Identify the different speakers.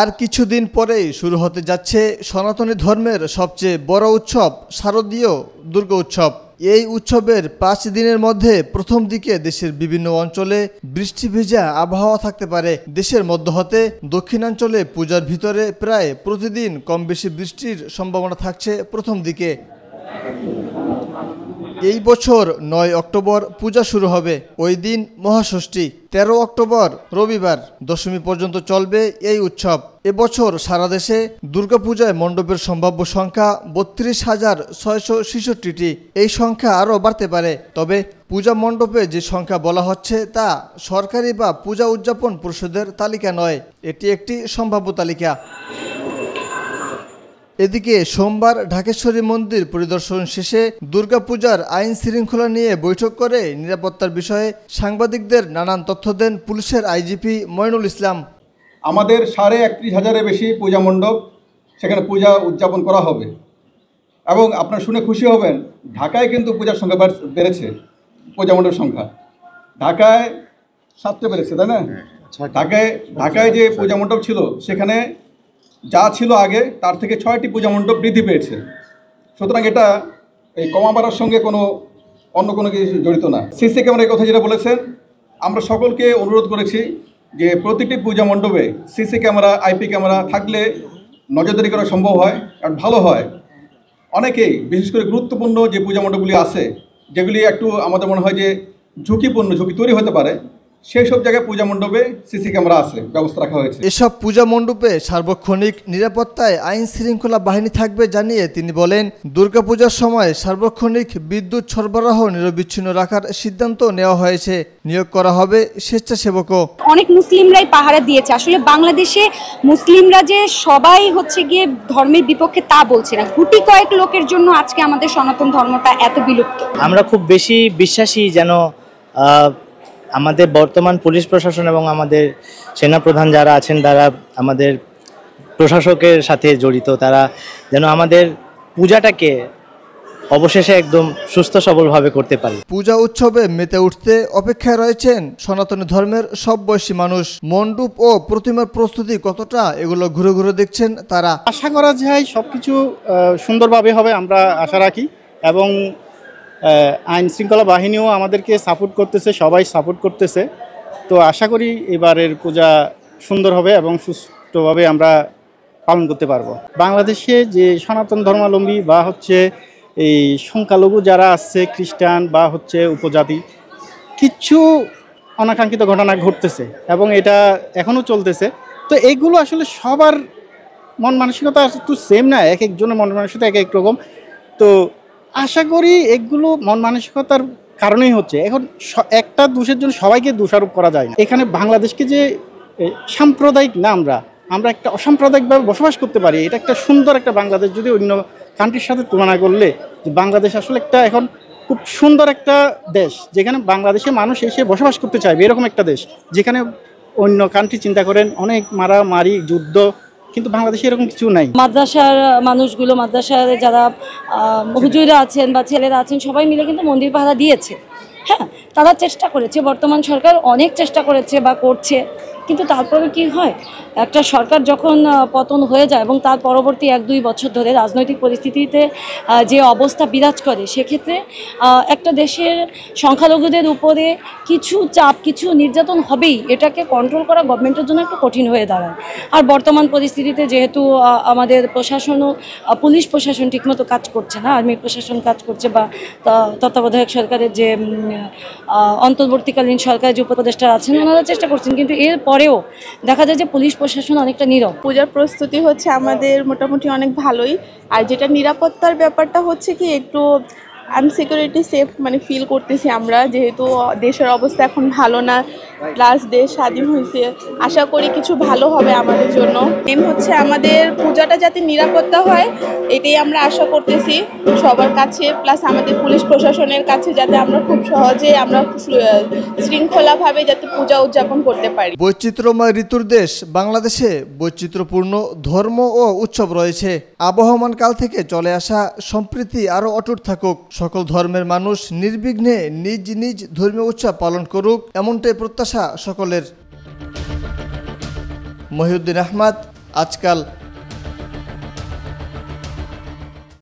Speaker 1: আর কিছুদিন পরেই শুরু হতে যাচ্ছে সনাতনী ধর্মের সবচেয়ে বড় উৎসব শারদীয় দুর্গা উৎসব। এই উৎসবের 5 দিনের মধ্যে প্রথম দিকে দেশের বিভিন্ন অঞ্চলে বৃষ্টি ভেজা আবহাওয়া থাকতে পারে। দেশের মধ্য হতে দক্ষিণাঞ্চলে পূজার ভিতরে প্রায় প্রতিদিন কম বেশি বৃষ্টির সম্ভাবনা থাকছে প্রথম দিকে। এই বছর 9 অক্টোবর পূজা শুরু হবে। ওই দিন মহাষষ্ঠী। 13 অক্টোবর রবিবার দশমী পর্যন্ত চলবে এই উৎসব। এবছর সারা দেশে দুর্গাপূজায় মণ্ডপের সম্ভাব্য সংখ্যা 32,666টি। এই সংখ্যা আরও বাড়তে পারে। তবে পূজা মণ্ডপে যে সংখ্যা বলা হচ্ছে তা সরকারি বা পূজা উদযাপন পরিষদের তালিকা নয়, এটি একটি সম্ভাব্য তালিকা। এদিকে সোমবার ঢাকেশ্বরী মন্দির পরিদর্শন শেষে দুর্গাপূজার আইন শৃঙ্খলা নিয়ে বৈঠক করে নিরাপত্তার বিষয়ে সাংবাদিকদের নানান তথ্য দেন পুলিশের আইজিপি মইনুল ইসলাম।
Speaker 2: আমাদের 31,500-এর বেশি পূজা মণ্ডপ সেখানে পূজা উদযাপন করা হবে এবং আপনারা শুনে খুশি হবেন, ঢাকায় কিন্তু পূজার সংখ্যা বেড়েছে। পূজা মণ্ডপের সংখ্যা ঢাকায় 7টা বেড়েছে, তাই না? ঢাকায় যে পূজা মণ্ডপ ছিল সেখানে যা ছিল আগে তার থেকে 6টি পূজা মণ্ডপ বৃদ্ধি পেয়েছে। সুতরাং এটা এই কমা বাড়ার সঙ্গে অন্য কোনো কিছু জড়িত না। সিসি ক্যামেরার কথা যেটা বলেছেন, আমরা সকলকে অনুরোধ করেছি যে প্রতিটি পূজা মণ্ডপে সিসি ক্যামেরা, আইপি ক্যামেরা থাকলে নজরদারি করা সম্ভব হয় আর ভালো হয়। অনেকেই বিশেষ করে গুরুত্বপূর্ণ যে পূজা মণ্ডপগুলি আছে, যেগুলি একটু আমাদের মনে হয় যে ঝুঁকি তৈরি হতে পারে, সেই সব জায়গায় পূজা মণ্ডপে সিসি ক্যামেরা আছে, ব্যবস্থা রাখা হয়েছে।
Speaker 1: এসব পূজা মণ্ডপে সার্বক্ষণিক নিরাপত্তায় আইন শৃঙ্খলা বাহিনী থাকবে জানিয়ে তিনি বলেন, দুর্গাপূজার সময় সার্বক্ষণিক বিদ্যুৎ সরবরাহ নিরবিচ্ছিন্ন রাখার সিদ্ধান্ত নেওয়া হয়েছে। নিয়োগ করা হবে স্বেচ্ছাসেবকও।
Speaker 3: অনেক মুসলিমরাই পাহারা দিয়েছে। আসলে বাংলাদেশে মুসলিমরা যে সবাই গিয়ে ধর্মের বিপক্ষে তা বলছে না, গুটি কয়েক লোকের জন্য আজকে আমাদের সনাতন ধর্মটা এত বিলুপ্ত।
Speaker 4: আমরা খুব বেশি বিশ্বাসী যেন আমাদের বর্তমান পুলিশ প্রশাসন এবং আমাদের সেনাপ্রধান যারা আছেন তারা আমাদের প্রশাসকের সাথে জড়িত, তারা যেন আমাদের পূজাটাকে অবশেষে একদম সুস্থ সবলভাবে করতে পারে।
Speaker 1: পূজা উৎসবে মেতে উঠতে অপেক্ষায় রয়েছেন সনাতনী ধর্মের সব বয়সী মানুষ। মণ্ডপ ও প্রতিমার প্রস্তুতি কতটা, এগুলো ঘুরে ঘুরে দেখছেন তারা।
Speaker 5: আশা করা যায় সবকিছু সুন্দরভাবে হবে, আমরা আশা রাখি। এবং আইন শৃঙ্খলা বাহিনীও আমাদেরকে সাপোর্ট করতেছে, সবাই সাপোর্ট করতেছে। তো আশা করি এবারের পূজা সুন্দর হবে এবং সুষ্ঠুভাবে আমরা পালন করতে পারবো। বাংলাদেশে যে সনাতন ধর্মাবলম্বী বা এই সংখ্যালঘু যারা আছে, খ্রিস্টান বা উপজাতি, কিছু অনাকাঙ্ক্ষিত ঘটনা ঘটতেছে এবং এটা এখনও চলতেছে। তো এইগুলো আসলে সবার মন মানসিকতা একটু সেম না, এক একজনের মন মানসিকতা এক এক রকম। তো আশা করি এগুলো মন মানসিকতার কারণেই হচ্ছে। এখন একটা দোষের জন্য সবাইকে দোষারোপ করা যায় না। এখানে বাংলাদেশকে যে সাম্প্রদায়িক না, আমরা একটা অসাম্প্রদায়িকভাবে বসবাস করতে পারি। এটা একটা সুন্দর একটা বাংলাদেশ। যদি অন্য কান্ট্রির সাথে তুলনা করলে বাংলাদেশ আসলে এখন খুব সুন্দর একটা দেশ, যেখানে বাংলাদেশের মানুষ এসে বসবাস করতে চাইবে। এরকম একটা দেশ যেখানে অন্য কান্ট্রি চিন্তা করেন অনেক মারামারি, যুদ্ধ, কিন্তু বাংলাদেশে এরকম কিছু নাই।
Speaker 3: মাদ্রাসার মানুষগুলো, মাদ্রাসার যারা হুজুরা আছেন বা ছেলেরা আছেন, সবাই মিলে কিন্তু মন্দির পাহারা দিয়েছে। হ্যাঁ, তারা চেষ্টা করেছে, বর্তমান সরকার অনেক চেষ্টা করেছে বা করছে, কিন্তু তারপরে কি হয়, একটা সরকার যখন পতন হয়ে যায় এবং তার পরবর্তী 1-2 বছর ধরে রাজনৈতিক পরিস্থিতিতে যে অবস্থা বিরাজ করে, সেক্ষেত্রে একটা দেশের সংখ্যালঘুদের উপরে কিছু চাপ, কিছু নির্যাতন হবেই। এটাকে কন্ট্রোল করা গভর্নমেন্টের জন্য একটু কঠিন হয়ে দাঁড়ায়। আর বর্তমান পরিস্থিতিতে যেহেতু আমাদের প্রশাসনও, পুলিশ প্রশাসন ঠিকমতো কাজ করছে না, আর্মি প্রশাসন কাজ করছে, বা তত্ত্বাবধায়ক সরকারের যে অন্তর্বর্তীকালীন সরকার যে উপদেষ্টা আছেন ওনারা চেষ্টা করছেন, কিন্তু এর পরেও দেখা যায় যে পুলিশ প্রশাসন অনেকটা নীরব।
Speaker 6: পূজার প্রস্তুতি আমাদের মোটামুটি অনেক ভালোই। আর যেটা নিরাপত্তার ব্যাপারটা কি একটু আনসিকিউরিটি সেফ ফিল করতেছি আমরা, যেহেতু দেশের অবস্থা এখন ভালো না, প্লাস দেশ স্বাধীন হয়েছে। আশা করি কিছু ভালো হবে আমাদের জন্য। মেন আমাদের পূজাটা যাতে নিরাপত্তা হয়, এটাই আমরা আশা করতেছি সবার কাছে, প্লাস আমাদের পুলিশ প্রশাসনের কাছে, যাতে আমরা খুব সহজে আমরা শৃঙ্খলাভাবে যাতে পূজা উদযাপন করতে পারি।
Speaker 1: বৈচিত্র্যময় ঋতুর দেশ বাংলাদেশে বৈচিত্র্যপূর্ণ ধর্ম ও উৎসব রয়েছে। আবহমান কাল থেকে চলে আসা সম্প্রীতি আরও অটুট থাকুক। সকল ধর্মের মানুষ নির্বিঘ্নে নিজ নিজ ধর্মীয় উৎসব পালন করুক, এমনটাই প্রত্যাশা সকলের। মহিউদ্দিন আহমদ, আজকাল